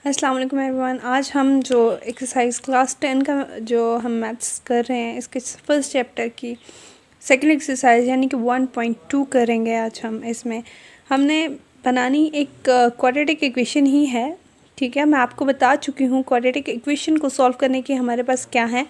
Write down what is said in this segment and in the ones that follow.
अस्सलाम वालेकुम एवरीवन। आज हम जो एक्सरसाइज क्लास 10 का जो हम मैथ्स कर रहे हैं इसके फर्स्ट चैप्टर की सेकंड एक्सरसाइज यानी कि 1.2 करेंगे। आज हम इसमें हमने बनानी एक क्वाड्रेटिक इक्वेशन ही है। ठीक है, मैं आपको बता चुकी हूँ क्वाड्रेटिक इक्वेशन को सॉल्व करने की हमारे पास क्या है,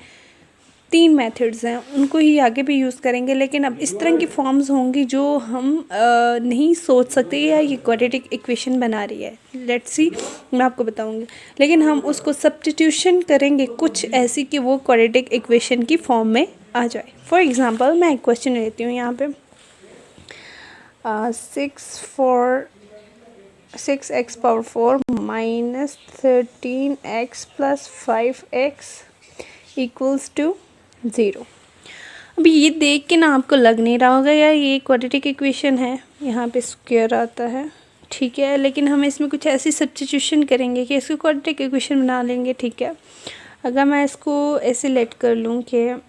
3 मेथड्स हैं, उनको ही आगे भी यूज़ करेंगे। लेकिन अब इस तरह की फॉर्म्स होंगी जो हम नहीं सोच सकते या ये क्वाड्रेटिक इक्वेशन बना रही है। लेट्स सी, मैं आपको बताऊंगी। लेकिन हम उसको सब्स्टिट्यूशन करेंगे कुछ ऐसी कि वो क्वाड्रेटिक इक्वेशन की फॉर्म में आ जाए। फॉर एग्ज़ाम्पल मैं एक क्वेश्चन लेती हूँ यहाँ पे 6x⁴ minus 13x+5x equals to 0। अभी ये देख के ना आपको लग नहीं रहा होगा यार ये क्वाड्रेटिक इक्वेशन है, यहाँ पे स्क्वायर आता है। ठीक है, लेकिन हम इसमें कुछ ऐसी सब्स्टिट्यूशन करेंगे कि इसको क्वाड्रेटिक इक्वेशन बना लेंगे। ठीक है, अगर मैं इसको ऐसे लेट कर लूँ कि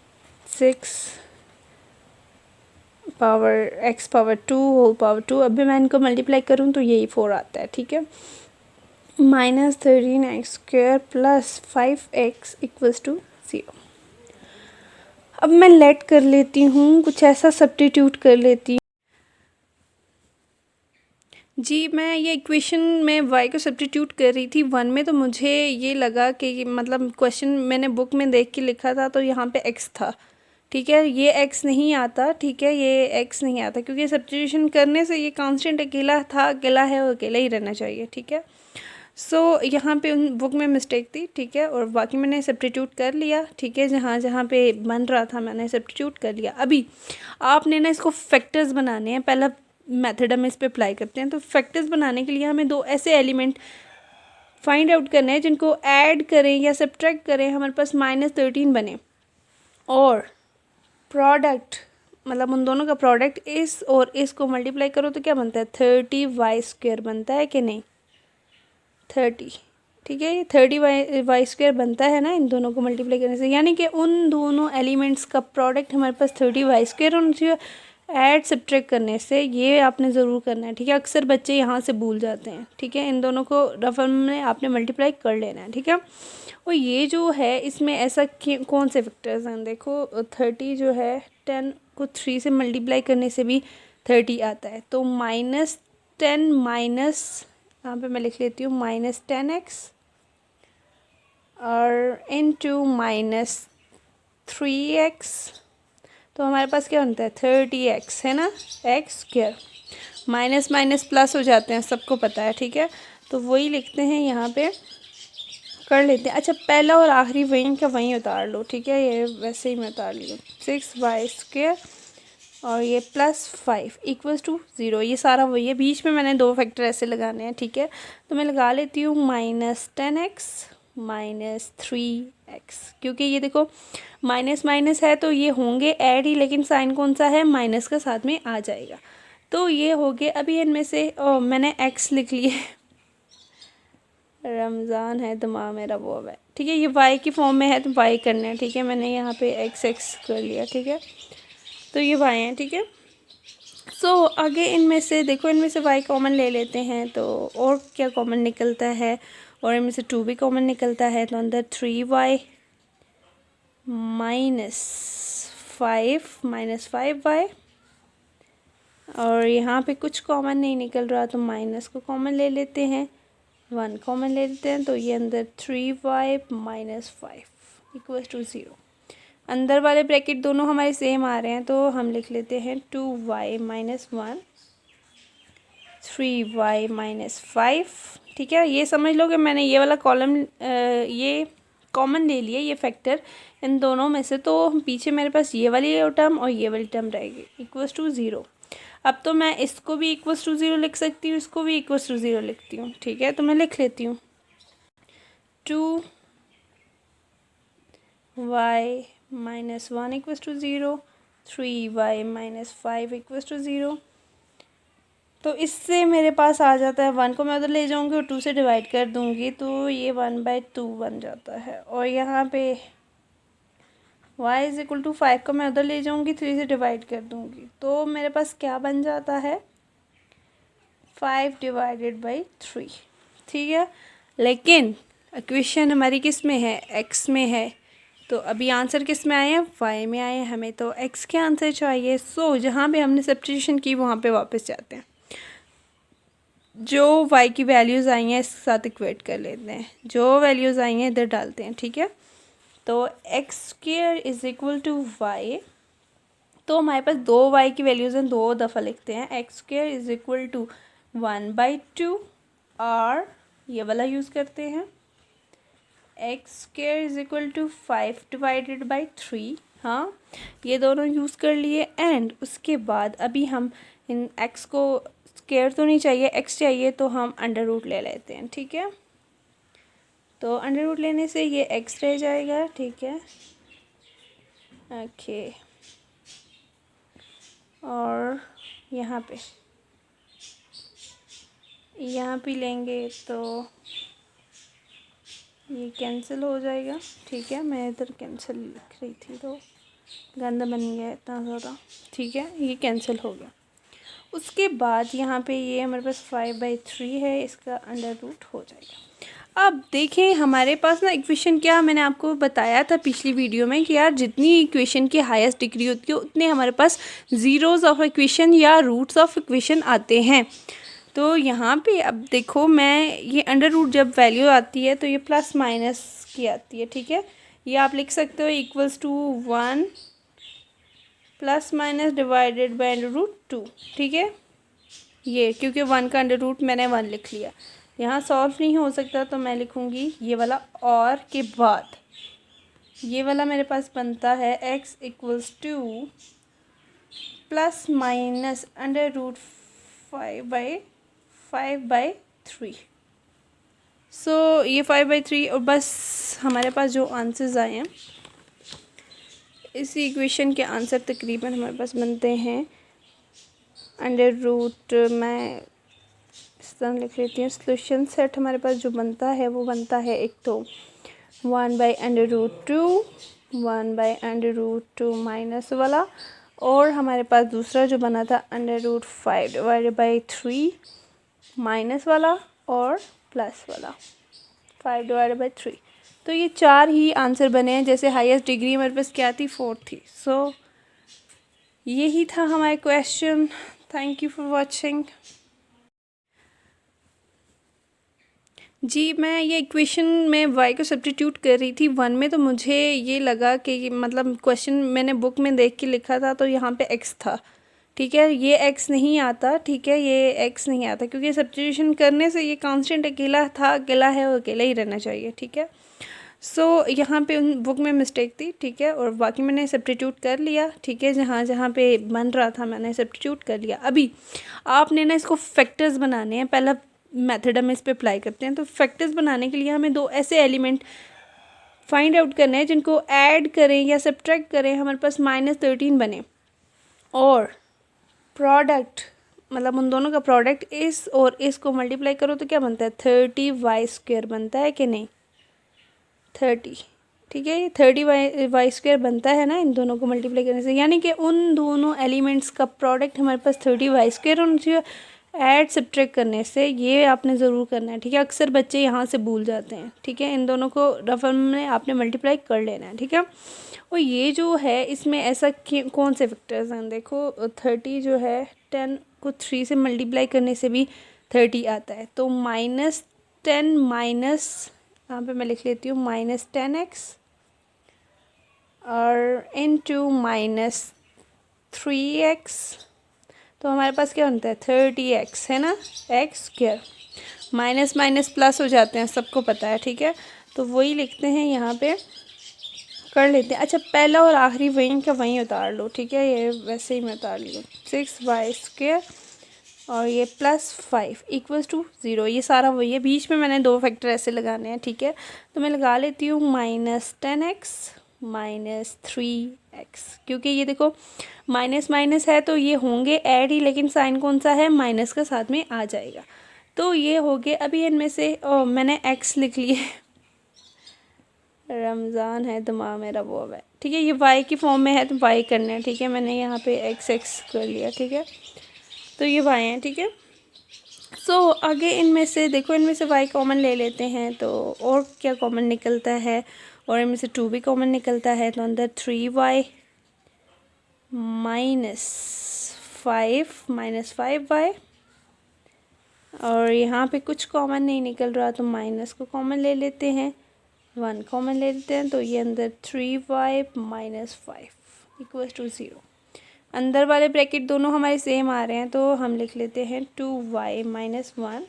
6x⁴2 अभी मैं इनको मल्टीप्लाई करूँ तो यही 4 आता है। ठीक है, minus 13x² plus 5x equals to 0। अब मैं लेट कर लेती हूँ, कुछ ऐसा सब्स्टिट्यूट कर लेती हूँ जी। मैं ये इक्वेशन में y को सब्स्टिट्यूट कर रही थी 1 में, तो मुझे ये लगा कि मतलब क्वेश्चन मैंने बुक में देख के लिखा था तो यहाँ पे x था। ठीक है, ये x नहीं आता। ठीक है, ये x नहीं आता क्योंकि सब्स्टिट्यूशन करने से ये कांस्टेंट अकेला था, अकेला है और अकेला ही रहना चाहिए। ठीक है, सो यहाँ पे उन बुक में मिस्टेक थी। ठीक है, और बाकी मैंने सब्स्टिट्यूट कर लिया। ठीक है, जहाँ जहाँ पे बन रहा था मैंने सब्स्टिट्यूट कर लिया। अभी आपने ना इसको फैक्टर्स बनाने हैं। पहला मेथड हम इस पे अप्लाई करते हैं। तो फैक्टर्स बनाने के लिए हमें दो ऐसे एलिमेंट फाइंड आउट करने हैं जिनको ऐड करें या सब्ट्रैक्ट करें हमारे पास -13 बने, और प्रोडक्ट मतलब उन दोनों का प्रोडक्ट इस और इस को मल्टीप्लाई करो तो क्या बनता है, 30y² बनता है कि नहीं, 30। ठीक है, ये 30y² बनता है ना इन दोनों को मल्टीप्लाई करने से, यानी कि उन दोनों एलिमेंट्स का प्रोडक्ट हमारे पास 30y² और उनसे ऐड सब्ट्रैक्ट करने से, ये आपने ज़रूर करना है। ठीक है, अक्सर बच्चे यहाँ से भूल जाते हैं। ठीक है, इन दोनों को रफल में आपने मल्टीप्लाई कर लेना है। ठीक है, और ये जो है इसमें ऐसा कौन से फैक्टर्स हैं, देखो 30 जो है 10 को 3 से मल्टीप्लाई करने से भी 30 आता है। तो -10 माइनस, यहाँ पे मैं लिख लेती हूँ -10x और इनटू -3x, तो हमारे पास क्या बनता है 30x है ना, x²। माइनस माइनस प्लस हो जाते हैं, सबको पता है। ठीक है, तो वही लिखते हैं यहाँ पे, कर लेते हैं। अच्छा, पहला और आखिरी वहीं का वहीं उतार लो। ठीक है, ये वैसे ही मैं उतार ली 6y² और ये +5 इक्वल्स टू 0। ये सारा वही है, बीच में मैंने दो फैक्टर ऐसे लगाने हैं। ठीक है, तो मैं लगा लेती हूँ -10x -3x, क्योंकि ये देखो माइनस माइनस है तो ये होंगे ऐड ही, लेकिन साइन कौन सा है, माइनस का साथ में आ जाएगा। तो ये हो गए। अभी इनमें से मैंने x लिख लिए, रमज़ान है दिमाग मेरा वो है। ठीक है, ये y की फॉर्म में है तो y करना है। ठीक है, मैंने यहाँ पे x कर लिया। ठीक है, तो ये y है। ठीक है, सो आगे इनमें से देखो, इनमें से y कॉमन ले लेते हैं तो और क्या कॉमन निकलता है, और इनमें से 2 भी कॉमन निकलता है, तो अंदर 3y -5y, और यहाँ पे कुछ कॉमन नहीं निकल रहा तो माइनस को कॉमन ले लेते हैं, 1 कॉमन ले लेते हैं, तो ये अंदर 3y -5 इक्वल्स टू 0। अंदर वाले ब्रैकेट दोनों हमारे सेम आ रहे हैं तो हम लिख लेते हैं 2y -1 3y -5। ठीक है, ये समझ लो कि मैंने ये वाला कॉलम ये कॉमन ले लिया, ये फैक्टर इन दोनों में से, तो पीछे मेरे पास ये वाली टर्म और ये वाली टर्म रहेगी इक्वल्स टू 0। अब तो मैं इसको भी इक्वल्स टू 0 लिख सकती हूँ, इसको भी इक्वल्स टू 0 लिखती हूँ। ठीक है, तो मैं लिख लेती हूँ 2y -1 equals to 0, 3y -5 equals to 0। तो इससे मेरे पास आ जाता है, 1 को मैं उधर ले जाऊंगी और 2 से डिवाइड कर दूंगी तो ये 1/2 बन जाता है, और यहाँ पे y = 5 को मैं उधर ले जाऊंगी, 3 से डिवाइड कर दूंगी तो मेरे पास क्या बन जाता है 5/3। ठीक है, लेकिन इक्वेशन हमारी किस में है, एक्स में है। तो अभी आंसर किस में आए हैं, वाई में आए हैं, हमें तो एक्स के आंसर चाहिए। सो जहाँ पे हमने सब्स्टिट्यूशन की वहाँ पे वापस जाते हैं, जो वाई की वैल्यूज़ आई हैं इसके साथ इक्वेट कर लेते हैं, जो वैल्यूज़ आई हैं इधर डालते हैं, ठीक है। तो x square is equal to y, तो हमारे पास दो वाई की वैल्यूज़ हैं, दो दफ़ा लिखते हैं। X square is equal to 1/2 और ये वाला यूज़ करते हैं। X square is equal to 5/3, हाँ ये दोनों यूज़ कर लिए। एंड उसके बाद अभी हम इन एक्स को स्क्वायर तो नहीं चाहिए, एक्स चाहिए, तो हम अंडर रूट ले लेते हैं, ठीक है। तो अंडर रूट लेने से ये एक्स रह जाएगा, ठीक है, ओके। और यहाँ पे लेंगे तो ये कैंसिल हो जाएगा, ठीक है। मैं इधर कैंसिल लिख रही थी तो गंदा बन गया इतना ज़्यादा, ठीक है, ये कैंसिल हो गया। उसके बाद यहाँ पे ये हमारे पास 5/3 है, इसका अंडर रूट हो जाएगा। अब देखें हमारे पास ना इक्वेशन, क्या मैंने आपको बताया था पिछली वीडियो में कि यार जितनी इक्वेशन की हाईएस्ट डिग्री होती है उतने हमारे पास ज़ीरोज़ ऑफ इक्वेशन या रूट्स ऑफ इक्वेशन आते हैं। तो यहाँ पे अब देखो, मैं ये अंडर रूट जब वैल्यू आती है तो ये प्लस माइनस की आती है, ठीक है। ये आप लिख सकते हो equals to 1 plus minus divided by under root 2, ठीक है। ये क्योंकि 1 का अंडर रूट मैंने 1 लिख लिया, यहाँ सॉल्व नहीं हो सकता तो मैं लिखूँगी ये वाला और के बाद ये वाला मेरे पास बनता है x equals to plus minus under root 5/3। So ये 5/3 और बस हमारे पास जो आंसर्स आए हैं इस इक्वेशन के आंसर तकरीबन हमारे पास बनते हैं अंडर रूट, मैं इस तरह लिख लेती हूँ। सोल्यूशन सेट हमारे पास जो बनता है वो बनता है, एक तो 1/√2, 1/√2 माइनस वाला, और हमारे पास दूसरा जो बना था √5/3 माइनस वाला और प्लस वाला 5/3। तो ये चार ही आंसर बने हैं। जैसे हाईएस्ट डिग्री हमारे पास क्या थी, 4 थी। सो यही था हमारा question. Thank you for watching. जी मैं ये इक्वेशन में y को सब्स्टिट्यूट कर रही थी 1 में, तो मुझे ये लगा कि मतलब क्वेश्चन मैंने बुक में देख के लिखा था तो यहाँ पे x था, ठीक है। ये x नहीं आता, ठीक है, ये x नहीं आता क्योंकि सब्स्टिट्यूशन करने से ये कांस्टेंट अकेला था, अकेला है और अकेला ही रहना चाहिए, ठीक है। सो यहाँ पे उन बुक में मिस्टेक थी, ठीक है, और बाकी मैंने सब्स्टिट्यूट कर लिया, ठीक है। जहाँ जहाँ पे बन रहा था मैंने सब्स्टिट्यूट कर लिया। अभी आपने ना इसको फैक्टर्स बनाने हैं, पहला मेथड हम इस पे अप्लाई करते हैं। तो फैक्टर्स बनाने के लिए हमें दो ऐसे एलिमेंट फाइंड आउट करने हैं जिनको ऐड करें या सब्ट्रैक्ट करें हमारे पास -13 बने, और प्रोडक्ट मतलब उन दोनों का प्रोडक्ट इस और इस को मल्टीप्लाई करो तो क्या बनता है, 30y² बनता है कि नहीं, 30, ठीक है। ये 30y² बनता है ना इन दोनों को मल्टीप्लाई करने से, यानी कि उन दोनों एलिमेंट्स का प्रोडक्ट हमारे पास 30y² होना चाहिए। ऐड सब्ट्रैक्ट करने से ये आपने ज़रूर करना है, ठीक है। अक्सर बच्चे यहाँ से भूल जाते हैं, ठीक है। इन दोनों को रफल में आपने मल्टीप्लाई कर लेना है, ठीक है। और ये जो है इसमें ऐसा कौन से फैक्टर्स हैं, देखो 30 जो है 10 को 3 से मल्टीप्लाई करने से भी 30 आता है। तो -10 माइनस, यहाँ पे मैं लिख लेती हूँ -10x और इनटू -3x, तो हमारे पास क्या बनता है 30x, है ना, x²। माइनस माइनस प्लस हो जाते हैं, सबको पता है, ठीक है। तो वही लिखते हैं यहाँ पे, कर लेते हैं। अच्छा पहला और आखिरी वहीं का वहीं उतार लो, ठीक है, ये वैसे ही मैं उतार ली हूँ। 6y² और ये +5 इक्वल्स टू 0, ये सारा वही है। बीच में मैंने दो फैक्टर ऐसे लगाने हैं, ठीक है। तो मैं लगा लेती हूँ -10x -3x, क्योंकि ये देखो माइनस माइनस है तो ये होंगे ऐड ही, लेकिन साइन कौन सा है, माइनस का साथ में आ जाएगा। तो ये हो गए। अभी इनमें से मैंने x लिख लिए, रमज़ान है दिमाग मेरा वो है, ठीक है। ये y की फॉर्म में है तो y करना है, ठीक है। मैंने यहाँ पे x कर लिया, ठीक है। तो ये y है, ठीक है। आगे इनमें से देखो, इनमें से y कॉमन ले लेते हैं तो और क्या कॉमन निकलता है, और इनमें से 2 भी कॉमन निकलता है, तो अंदर 3y माइनस 5y, और यहाँ पे कुछ कॉमन नहीं निकल रहा तो माइनस को कॉमन ले लेते हैं, 1 कॉमन ले लेते हैं, तो ये अंदर 3y माइनस 5 इक्वल टू 0। अंदर वाले ब्रैकेट दोनों हमारे सेम आ रहे हैं तो हम लिख लेते हैं 2y माइनस 1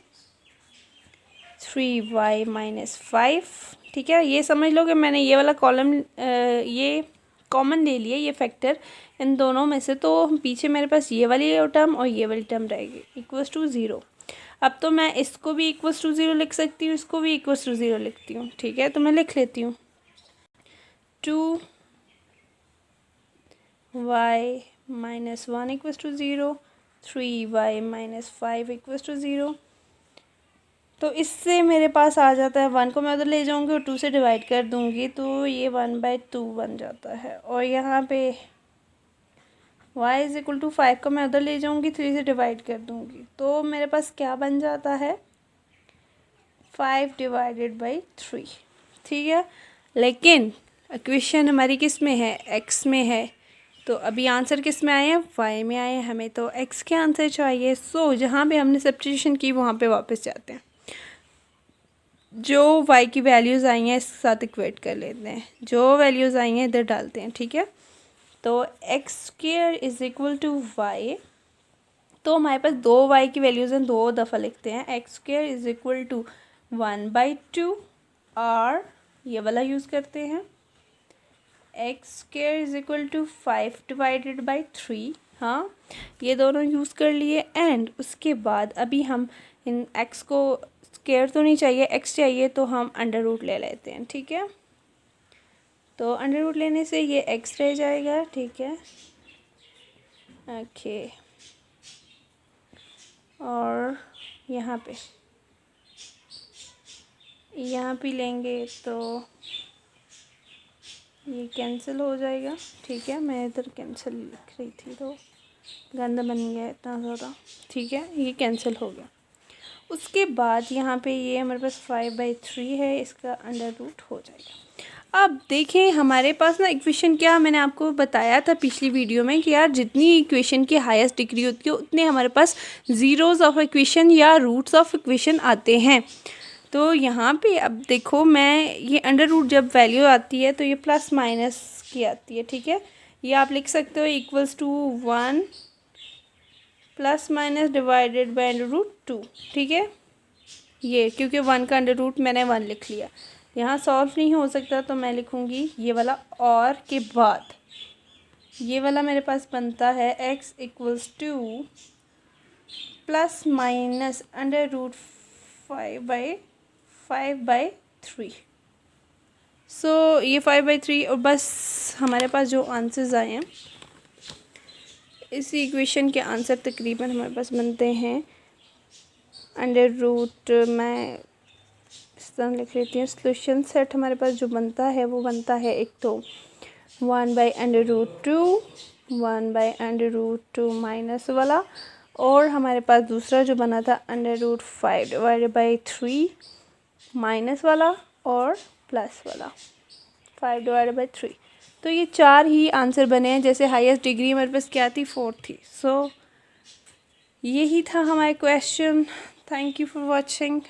3y माइनस 5। ठीक है, ये समझ लो कि मैंने ये वाला कॉलम ये कॉमन ले लिया, ये फैक्टर इन दोनों में से, तो पीछे मेरे पास ये वाली टर्म और ये वाली टर्म रहेगी इक्वल्स टू 0। अब तो मैं इसको भी इक्वल्स टू 0 लिख सकती हूँ, इसको भी इक्वल्स टू 0 लिखती हूँ। ठीक है, तो मैं लिख लेती हूँ 2y minus 1 equals to 0, 3y minus 5 equals to 0। तो इससे मेरे पास आ जाता है 1 को मैं उधर ले जाऊंगी और 2 से डिवाइड कर दूंगी तो ये 1/2 बन जाता है, और यहाँ पे y इज़ इक्वल टू 5 को मैं उधर ले जाऊंगी, 3 से डिवाइड कर दूंगी तो मेरे पास क्या बन जाता है 5/3। ठीक है, लेकिन इक्वेशन हमारी किस में है, x में है, तो अभी आंसर किस में आए हैं, y में आए हैं, हमें तो x के आंसर चाहिए। जहाँ पे हमने सब्स्टिट्यूशन की वहाँ पे वापस जाते हैं, जो y की वैल्यूज़ आई हैं इसके साथ इक्वेट कर लेते हैं, जो वैल्यूज़ आई हैं इधर डालते हैं। ठीक है, तो x² is equal to y, तो हमारे पास 2y की वैल्यूज़ हैं, 2 दफ़ा लिखते हैं, x² इज़ इक्वल टू 1/2 और ये वाला यूज़ करते हैं, x² इज़ इक्वल टू 5/3। हाँ, ये दोनों यूज़ कर लिए, एंड उसके बाद अभी हम इन x को स्क्वायर तो नहीं चाहिए, x चाहिए, तो हम अंडर रूट ले लेते हैं। ठीक है, तो अंडर रूट लेने से ये x रह जाएगा। ठीक है, ओके, और यहाँ पे लेंगे तो ये कैंसिल हो जाएगा। ठीक है, मैं इधर कैंसिल लिख रही थी तो गंदा बन गया इतना ज़्यादा। ठीक है, ये कैंसिल हो गया। उसके बाद यहाँ पे ये हमारे पास 5/3 है, इसका अंडर रूट हो जाएगा। अब देखें हमारे पास ना इक्वेशन, क्या मैंने आपको बताया था पिछली वीडियो में कि यार जितनी इक्वेशन की हाईएस्ट डिग्री होती है उतने हमारे पास ज़ीरोज़ ऑफ इक्वेशन या रूट्स ऑफ इक्वेशन आते हैं। तो यहाँ पे अब देखो, मैं ये अंडर रूट जब वैल्यू आती है तो ये प्लस माइनस की आती है। ठीक है, ये आप लिख सकते हो equals to 1 plus minus divided by under root 2। ठीक है, ये क्योंकि 1 का अंडर रूट मैंने 1 लिख लिया, यहाँ सॉल्व नहीं हो सकता तो मैं लिखूँगी ये वाला, और के बाद ये वाला मेरे पास बनता है x equals to plus minus under root 5/3। ये 5/3, और बस हमारे पास जो आंसर्स आए हैं इसी इक्वेशन के आंसर तकरीबन हमारे पास बनते हैं अंडर रूट, मैं इस तरह लिख लेती हूँ, सोल्यूशन सेट हमारे पास जो बनता है वो बनता है, एक तो 1/√2, 1/√2 माइनस वाला, और हमारे पास दूसरा जो बना था √5/3 माइनस वाला और प्लस वाला 5/3। तो ये 4 ही आंसर बने हैं। जैसे हाईएस्ट डिग्री हमारे पास क्या थी, 4 थी। यही था हमारे question. Thank you for watching.